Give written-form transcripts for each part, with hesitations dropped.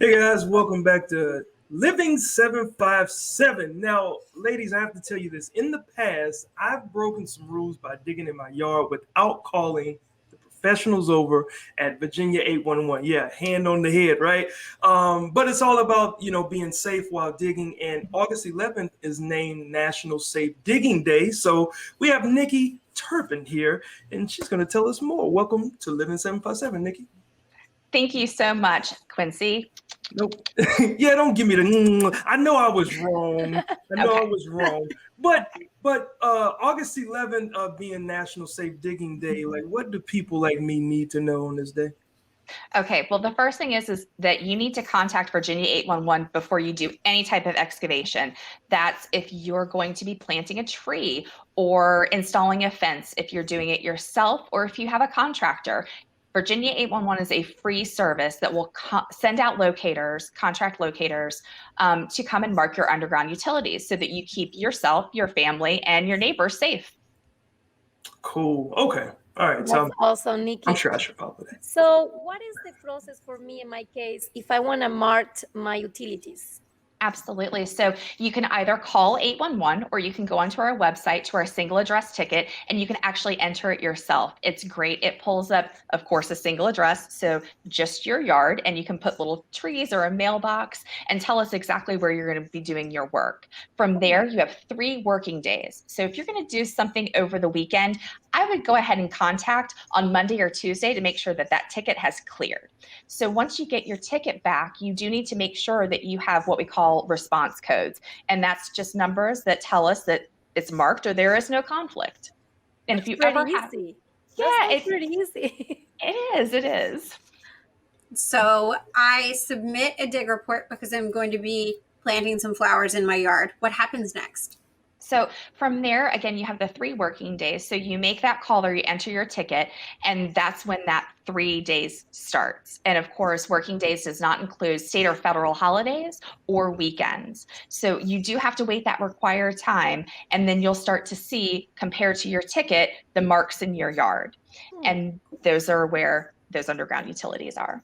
Hey guys, welcome back to Living 757. Now, ladies, I have to tell you this. In the past, I've broken some rules by digging in my yard without calling the professionals over at Virginia 811. Yeah, hand on the head, right? But it's all about, being safe while digging. And August 11th is named National Safe Digging Day. So we have Nikki Turpin here, and she's going to tell us more. Welcome to Living 757, Nikki. Thank you so much, Quincy. Nope. Yeah, don't give me the. I know I was wrong. I was wrong. But August 11th being National Safe Digging Day, like what do people like me need to know on this day? Okay, well, the first thing is that you need to contact Virginia 811 before you do any type of excavation. That's if you're going to be planting a tree or installing a fence, if you're doing it yourself, or if you have a contractor. Virginia 811 is a free service that will send out locators, contract locators, to come and mark your underground utilities so that you keep yourself, your family, and your neighbors safe. Cool. Okay. All right. That's awesome, Nikki. I'm sure I should follow that. So what is the process for me in my case if I want to mark my utilities? Absolutely. So you can either call 811 or you can go onto our website to our single address ticket and you can actually enter it yourself. It's great. It pulls up, of course, a single address. So just your yard, and you can put little trees or a mailbox and tell us exactly where you're going to be doing your work. From there, you have 3 working days. So if you're going to do something over the weekend, I would go ahead and contact on Monday or Tuesday to make sure that that ticket has cleared. So once you get your ticket back, you do need to make sure that you have what we call response codes. And that's just numbers that tell us that it's marked or there is no conflict. And that's if you ever have, easy. It's pretty easy. It is. So I submit a dig report because I'm going to be planting some flowers in my yard. What happens next? So from there, again, you have the 3 working days. So you make that call or you enter your ticket, and that's when that 3 days starts. And of course, working days does not include state or federal holidays or weekends. So you do have to wait that required time, and then you'll start to see, compared to your ticket, the marks in your yard. And those are where those underground utilities are.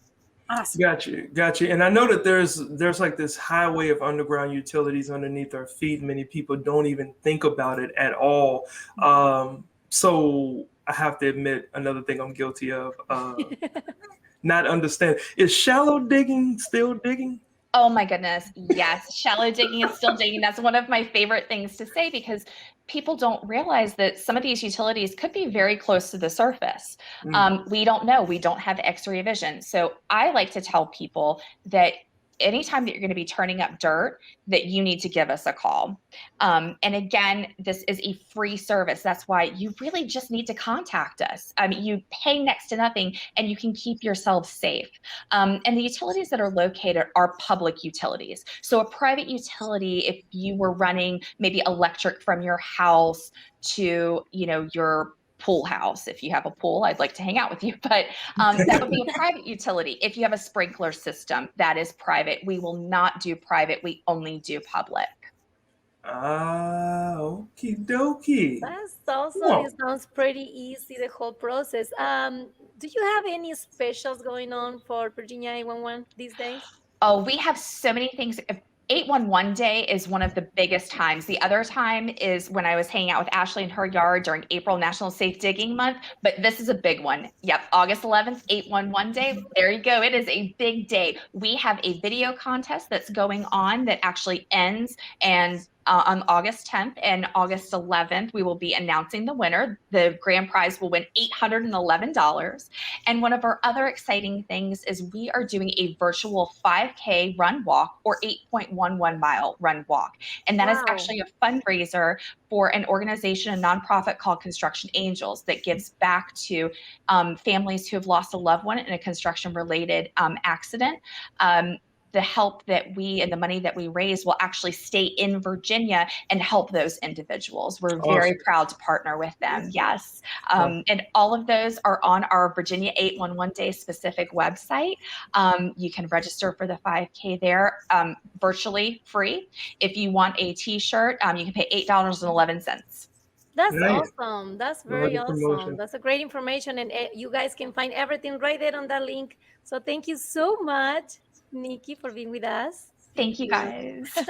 Awesome. Got you. And I know that there's like this highway of underground utilities underneath our feet. Many people don't even think about it at all. So I have to admit, another thing I'm guilty of, not understand. Is shallow digging still digging? Oh my goodness. Yes. Shallow digging is still digging. That's one of my favorite things to say because people don't realize that some of these utilities could be very close to the surface. We don't know. We don't have X-ray vision. So I like to tell people that anytime that you're going to be turning up dirt, that you need to give us a call. And again, this is a free service. That's why you really just need to contact us. You pay next to nothing and you can keep yourself safe. And the utilities that are located are public utilities. So a private utility, if you were running maybe electric from your house to, your pool house. If you have a pool, I'd like to hang out with you, but that would be a private utility. If you have a sprinkler system, that is private. We will not do private. We only do public. Okie dokie. That's awesome. It sounds pretty easy, the whole process. Do you have any specials going on for Virginia 811 these days? Oh, we have so many things. 811 Day is one of the biggest times. The other time is when I was hanging out with Ashley in her yard during April National Safe Digging Month, but this is a big one. Yep, August 11th, 811 Day. There you go. It is a big day. We have a video contest that's going on that actually ends and on August 10th and August 11th, we will be announcing the winner. The grand prize will win $811. And one of our other exciting things is we are doing a virtual 5K run walk or 8.11 mile run walk. And that is actually a fundraiser for an organization, a nonprofit called Construction Angels that gives back to families who have lost a loved one in a construction related accident. The help that we and the money that we raise will actually stay in Virginia and help those individuals. We're very proud to partner with them. Yes. And all of those are on our Virginia 811 Day specific website. You can register for the 5K there virtually free. If you want a t-shirt, you can pay $8.11. That's awesome. That's very awesome. That's a great information. And you guys can find everything right there on that link. So thank you so much. Nikki, for being with us. Thank you guys.